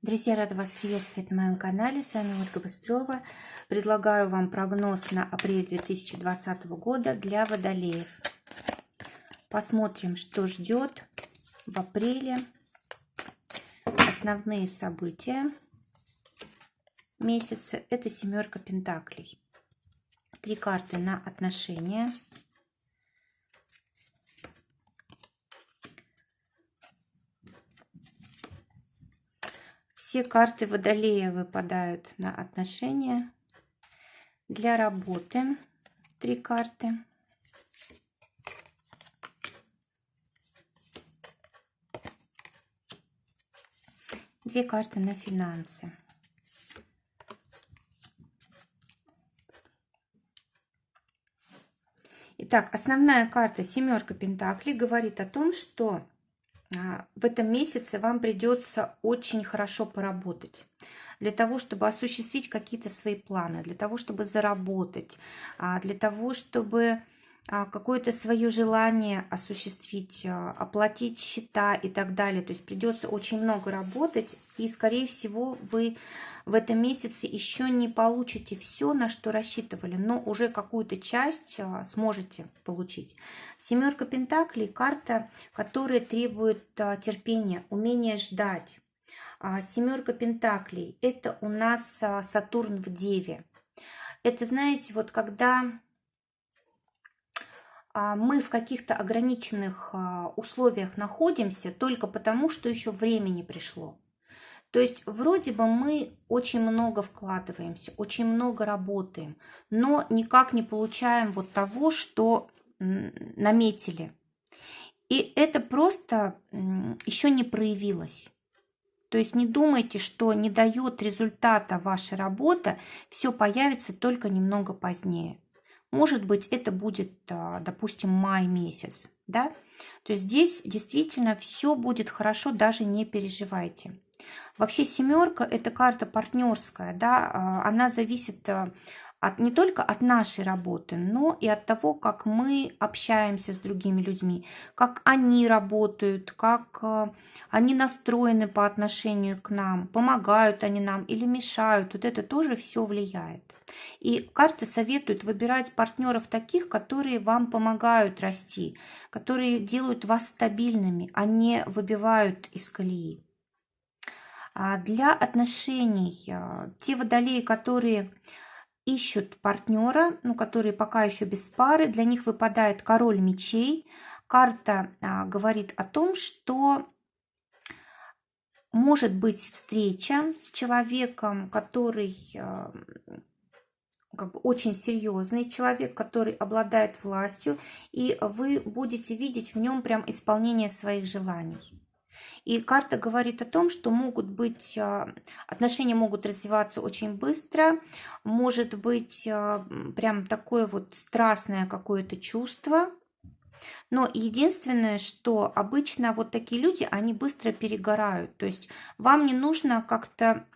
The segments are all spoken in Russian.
Друзья, рада вас приветствовать на моем канале. С вами Ольга Быстрова. Предлагаю вам прогноз на апрель 2020 года для водолеев. Посмотрим, что ждет в апреле. Основные события месяца – это семерка пентаклей. 3 карты на отношения. Все карты водолея выпадают на отношения. Для работы 3 карты. Две карты на финансы. Итак, основная карта семерка пентаклей говорит о том, что в этом месяце вам придется очень хорошо поработать для того, чтобы осуществить какие-то свои планы, для того, чтобы заработать, для того, чтобы какое-то свое желание осуществить, оплатить счета и так далее. То есть придется очень много работать, и, скорее всего, вы в этом месяце еще не получите все, на что рассчитывали, но уже какую-то часть сможете получить. Семерка пентаклей – карта, которая требует терпения, умения ждать. Семерка пентаклей – это у нас Сатурн в Деве. Это, знаете, вот когда мы в каких-то ограниченных условиях находимся только потому, что еще время не пришло. То есть вроде бы мы очень много вкладываемся, очень много работаем, но никак не получаем вот того, что наметили. И это просто еще не проявилось. То есть не думайте, что не дает результата ваша работа, все появится только немного позднее. Может быть, это будет, допустим, май месяц, да? То есть здесь действительно все будет хорошо, даже не переживайте. Вообще семерка – это карта партнерская, да, она зависит не только от нашей работы, но и от того, как мы общаемся с другими людьми, как они работают, как они настроены по отношению к нам, помогают они нам или мешают. Вот это тоже все влияет. И карты советуют выбирать партнеров таких, которые вам помогают расти, которые делают вас стабильными, а не выбивают из колеи. Для отношений те водолеи, которые ищут партнера, которые пока еще без пары, для них выпадает король мечей. Карта говорит о том, что может быть встреча с человеком, который очень серьезный человек, который обладает властью, и вы будете видеть в нем прям исполнение своих желаний. И карта говорит о том, что отношения могут развиваться очень быстро, может быть прям такое вот страстное какое-то чувство. Но единственное, что обычно вот такие люди, они быстро перегорают. То есть вам не нужно как-то,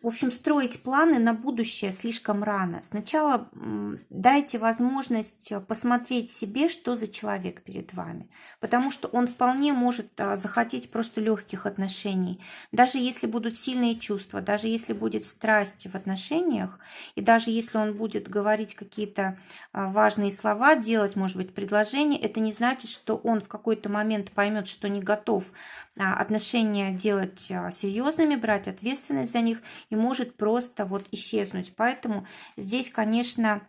в общем, строить планы на будущее слишком рано. Сначала дайте возможность посмотреть себе, что за человек перед вами. Потому что он вполне может захотеть просто легких отношений. Даже если будут сильные чувства, даже если будет страсть в отношениях, и даже если он будет говорить какие-то важные слова, делать, может быть, предложения, это не значит, что он в какой-то момент поймет, что не готов отношения делать серьезными, брать ответственность за них, и может просто вот исчезнуть. Поэтому здесь, конечно,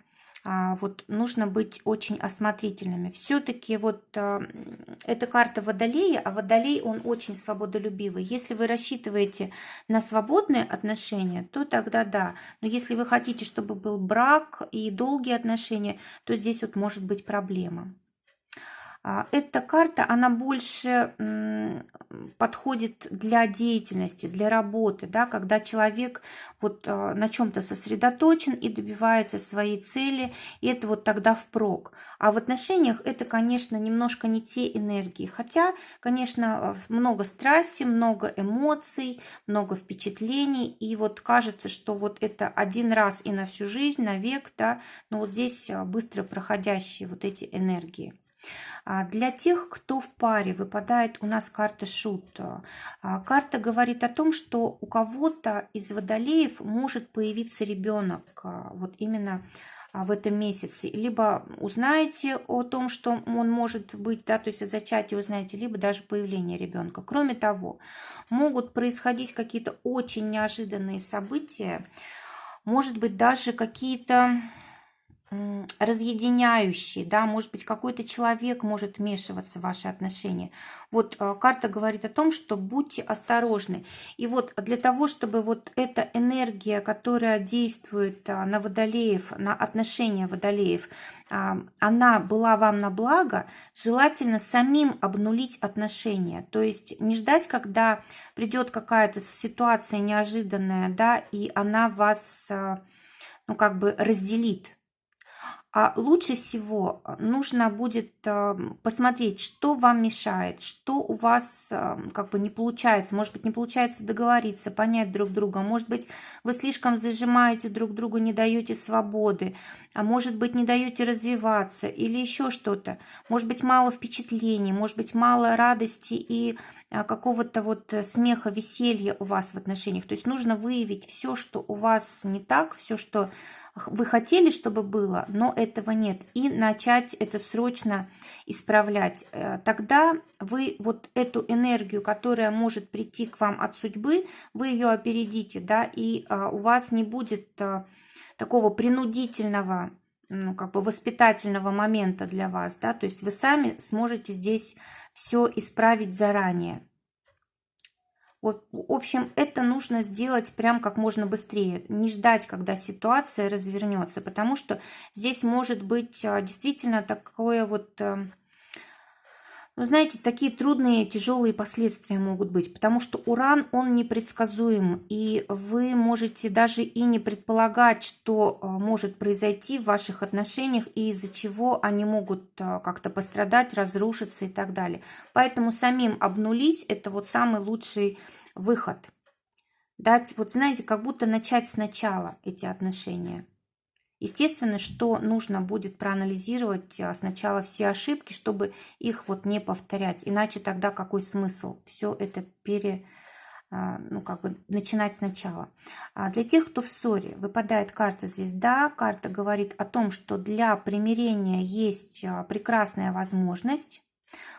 вот нужно быть очень осмотрительными. Все-таки вот эта карта Водолея, а Водолей, он очень свободолюбивый. Если вы рассчитываете на свободные отношения, то тогда да. Но если вы хотите, чтобы был брак и долгие отношения, то здесь вот может быть проблема. Эта карта, она больше подходит для деятельности, для работы, да, когда человек вот на чем-то сосредоточен и добивается своей цели, и это вот тогда впрок. А в отношениях это, конечно, немножко не те энергии, хотя, конечно, много страсти, много эмоций, много впечатлений, и вот кажется, что вот это один раз и на всю жизнь, навек, да, но вот здесь быстро проходящие вот эти энергии. Для тех, кто в паре, выпадает у нас карта Шут. Карта говорит о том, что у кого-то из водолеев может появиться ребенок вот именно в этом месяце. Либо узнаете о том, что он может быть, да, то есть о зачатии узнаете, либо даже появление ребенка. Кроме того, могут происходить какие-то очень неожиданные события, может быть, даже какие-то разъединяющие, да, может быть, какой-то человек может вмешиваться в ваши отношения. Вот карта говорит о том, что будьте осторожны. И вот для того, чтобы вот эта энергия, которая действует на водолеев, на отношения водолеев, она была вам на благо, желательно самим обнулить отношения. То есть не ждать, когда придет какая-то ситуация неожиданная, да, и она вас, ну, как бы разделит. А лучше всего нужно будет посмотреть, что вам мешает, что у вас как бы не получается. Может быть, не получается договориться, понять друг друга. Может быть, вы слишком зажимаете друг другу, не даете свободы. А может быть, не даете развиваться или еще что-то. Может быть, мало впечатлений, может быть, мало радости и какого-то вот смеха, веселья у вас в отношениях. То есть нужно выявить все, что у вас не так, все, что вы хотели, чтобы было, но этого нет, и начать это срочно исправлять. Тогда вы вот эту энергию, которая может прийти к вам от судьбы, вы ее опередите, да, и у вас не будет такого принудительного, ну, как бы воспитательного момента для вас, да, то есть вы сами сможете здесь все исправить заранее. Вот, в общем, это нужно сделать прям как можно быстрее, не ждать, когда ситуация развернется, потому что здесь может быть действительно такое вот, ну, знаете, такие трудные, тяжелые последствия могут быть, потому что Уран, он непредсказуем, и вы можете даже и не предполагать, что может произойти в ваших отношениях, и из-за чего они могут как-то пострадать, разрушиться и так далее. Поэтому самим обнулить – это вот самый лучший выход. Дать, вот знаете, как будто начать сначала эти отношения. Естественно, что нужно будет проанализировать сначала все ошибки, чтобы их вот не повторять. Иначе тогда какой смысл все это ну, как бы начинать сначала. Для тех, кто в ссоре, выпадает карта Звезда. Карта говорит о том, что для примирения есть прекрасная возможность.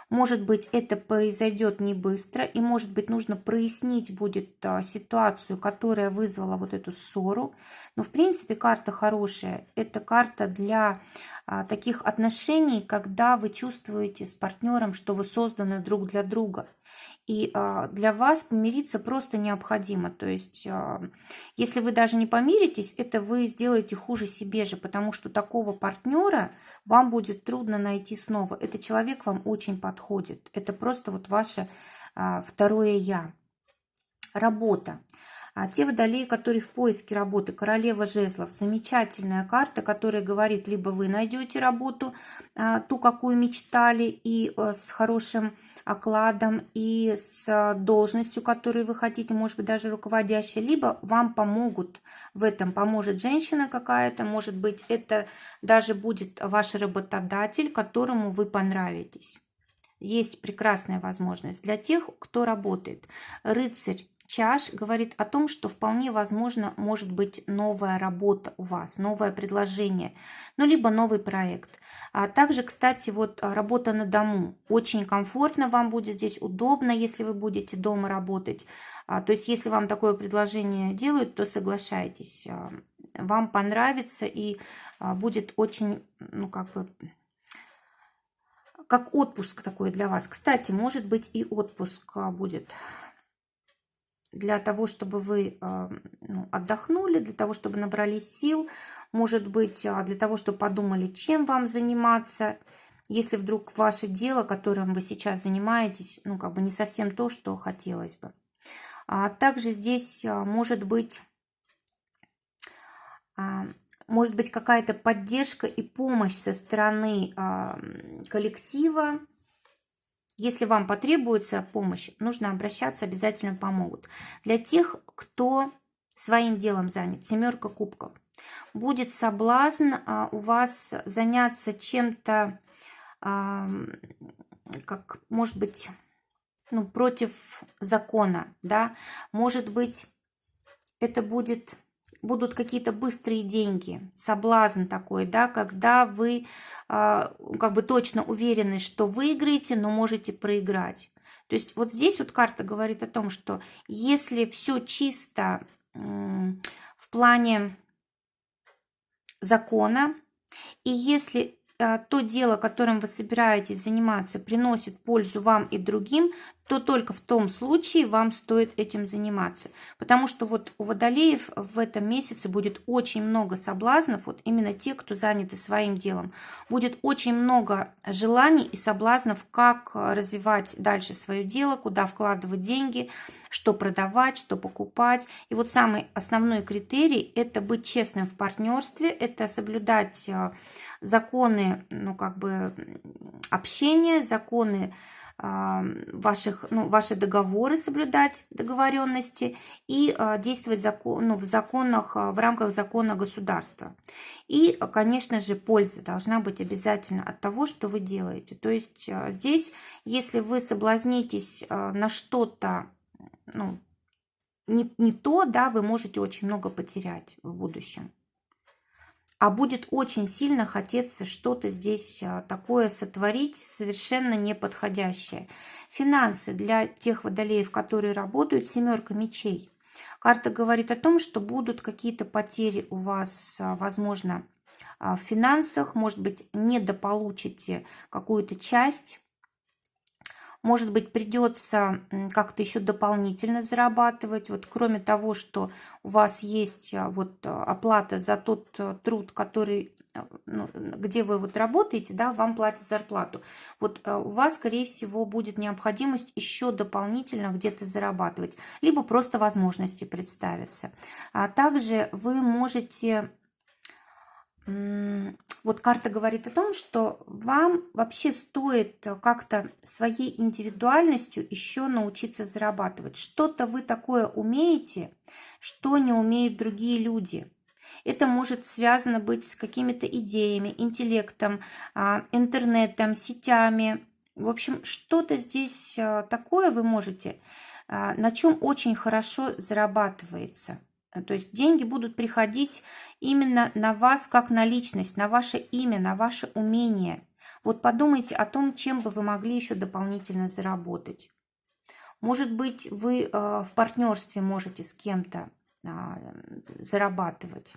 Может быть, это произойдет не быстро, и, может быть, нужно прояснить будет ситуацию, которая вызвала вот эту ссору. Но, в принципе, карта хорошая. Это карта для таких отношений, когда вы чувствуете с партнером, что вы созданы друг для друга. И для вас помириться просто необходимо. То есть, если вы даже не помиритесь, это вы сделаете хуже себе же, потому что такого партнера вам будет трудно найти снова. Этот человек вам очень подходит. Это просто вот ваше второе «я». Работа. Те водолеи, которые в поиске работы, королева жезлов, замечательная карта, которая говорит, либо вы найдете работу, ту, какую мечтали, и с хорошим окладом, и с должностью, которую вы хотите, может быть, даже руководящей, либо вам помогут в этом, поможет женщина какая-то, может быть, это даже будет ваш работодатель, которому вы понравитесь. Есть прекрасная возможность для тех, кто работает. Рыцарь чаш говорит о том, что вполне возможно может быть новая работа у вас, новое предложение, ну, либо новый проект. А также, кстати, вот работа на дому. Очень комфортно вам будет здесь, удобно, если вы будете дома работать. То есть, если вам такое предложение делают, то соглашайтесь. Вам понравится и будет очень, ну, как отпуск такой для вас. Кстати, может быть, и отпуск будет для того, чтобы вы отдохнули, для того, чтобы набрались сил, может быть, для того, чтобы подумали, чем вам заниматься, если вдруг ваше дело, которым вы сейчас занимаетесь, ну, как бы не совсем то, что хотелось бы. Также здесь может быть какая-то поддержка и помощь со стороны коллектива. Если вам потребуется помощь, нужно обращаться, обязательно помогут. Для тех, кто своим делом занят, 7 кубков, будет соблазн у вас заняться чем-то как, может быть, ну, против закона, да, может быть, это будут какие-то быстрые деньги, соблазн такой, да, когда вы как бы точно уверены, что выиграете, но можете проиграть. То есть вот здесь вот карта говорит о том, что если все чисто в плане закона, и если то дело, которым вы собираетесь заниматься, приносит пользу вам и другим, то только в том случае вам стоит этим заниматься. Потому что вот у водолеев в этом месяце будет очень много соблазнов, вот именно те, кто заняты своим делом. Будет очень много желаний и соблазнов, как развивать дальше свое дело, куда вкладывать деньги, что продавать, что покупать. И вот самый основной критерий – это быть честным в партнерстве, это соблюдать законы, ну, как бы общения, законы ваши договоры, соблюдать договоренности и действовать в законах, в рамках закона государства. И, конечно же, польза должна быть обязательно от того, что вы делаете. То есть здесь, если вы соблазнитесь на что-то, ну, не то, да, вы можете очень много потерять в будущем. А будет очень сильно хотеться что-то здесь такое сотворить, совершенно неподходящее. Финансы для тех водолеев, которые работают, 7 мечей. Карта говорит о том, что будут какие-то потери у вас, возможно, в финансах, может быть, недополучите какую-то часть. Может быть, придется как-то еще дополнительно зарабатывать. Вот кроме того, что у вас есть вот оплата за тот труд, который, ну, где вы вот работаете, да, вам платят зарплату. Вот у вас, скорее всего, будет необходимость еще дополнительно где-то зарабатывать, либо просто возможности представятся. А также вы можете... Вот карта говорит о том, что вам вообще стоит как-то своей индивидуальностью еще научиться зарабатывать. Что-то вы такое умеете, что не умеют другие люди. Это может связано быть с какими-то идеями, интеллектом, интернетом, сетями. В общем, что-то здесь такое вы можете, на чем очень хорошо зарабатывается. То есть деньги будут приходить именно на вас как на личность, на ваше имя, на ваше умение. Вот подумайте о том, чем бы вы могли еще дополнительно заработать. Может быть, вы в партнерстве можете с кем-то зарабатывать.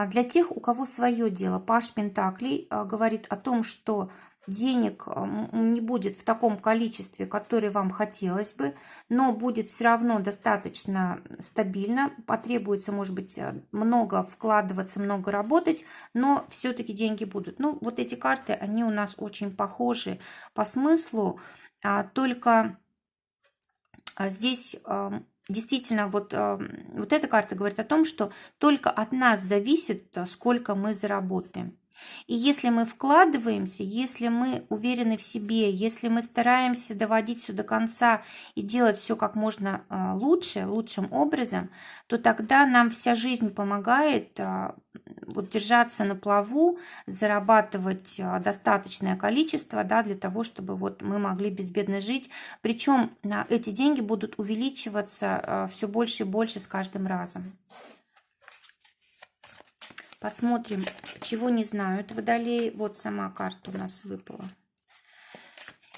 Для тех, у кого свое дело, Паж Пентаклей говорит о том, что денег не будет в таком количестве, которое вам хотелось бы, но будет все равно достаточно стабильно. Потребуется, может быть, много вкладываться, много работать, но все-таки деньги будут. Ну, вот эти карты, они у нас очень похожи по смыслу, только здесь... Действительно, вот эта карта говорит о том, что только от нас зависит, сколько мы заработаем. И если мы вкладываемся, если мы уверены в себе, если мы стараемся доводить все до конца и делать все как можно лучше, лучшим образом, то тогда нам вся жизнь помогает вот держаться на плаву, зарабатывать достаточное количество, да, для того, чтобы вот мы могли безбедно жить. Причем эти деньги будут увеличиваться все больше и больше с каждым разом. Посмотрим, чего не знают водолеи. Вот сама карта у нас выпала.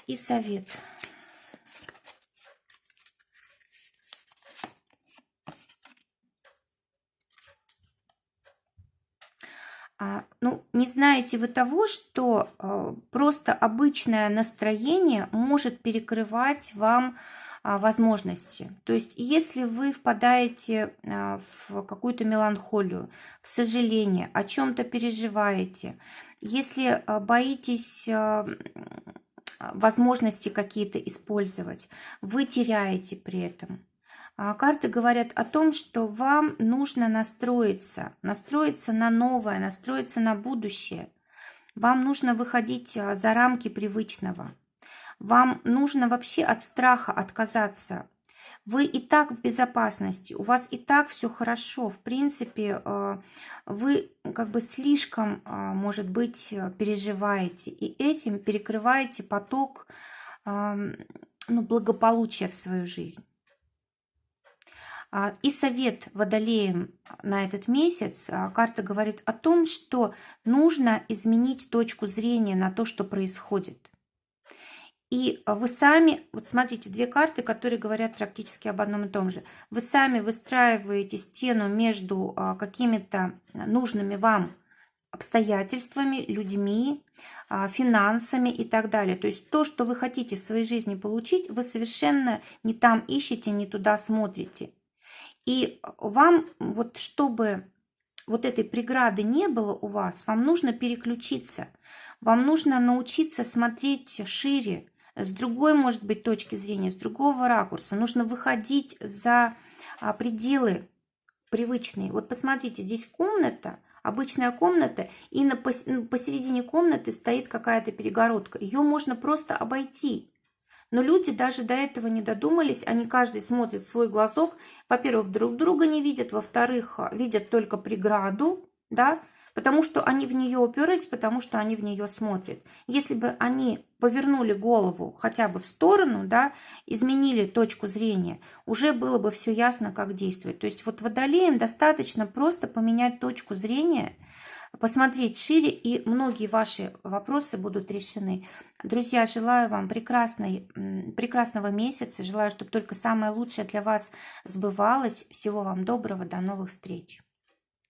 И совет. Ну, не знаете вы того, что просто обычное настроение может перекрывать вам возможности. То есть, если вы впадаете в какую-то меланхолию, в сожаление, о чем-то переживаете, если боитесь возможности какие-то использовать, вы теряете при этом. Карты говорят о том, что вам нужно настроиться на новое, настроиться на будущее. Вам нужно выходить за рамки привычного. Вам нужно вообще от страха отказаться. Вы и так в безопасности, у вас и так все хорошо. В принципе, вы как бы слишком, может быть, переживаете, и этим перекрываете поток благополучия в свою жизнь. И совет водолеям на этот месяц. Карта говорит о том, что нужно изменить точку зрения на то, что происходит. И вы сами, вот смотрите, две карты, которые говорят практически об одном и том же. Вы сами выстраиваете стену между какими-то нужными вам обстоятельствами, людьми, финансами и так далее. То есть то, что вы хотите в своей жизни получить, вы совершенно не там ищете, не туда смотрите. И вам, вот чтобы вот этой преграды не было у вас, вам нужно переключиться. Вам нужно научиться смотреть шире, с другой, может быть, точки зрения, с другого ракурса. Нужно выходить за пределы привычные. Вот посмотрите, здесь комната, обычная комната, и посередине комнаты стоит какая-то перегородка. Ее можно просто обойти. Но люди даже до этого не додумались, они каждый смотрит в свой глазок. Во-первых, друг друга не видят, во-вторых, видят только преграду, да, потому что они в нее уперлись, потому что они в нее смотрят. Если бы они повернули голову хотя бы в сторону, да, изменили точку зрения, уже было бы все ясно, как действовать. То есть вот водолеям достаточно просто поменять точку зрения, посмотреть шире, и многие ваши вопросы будут решены. Друзья, желаю вам прекрасного месяца, желаю, чтобы только самое лучшее для вас сбывалось. Всего вам доброго, до новых встреч.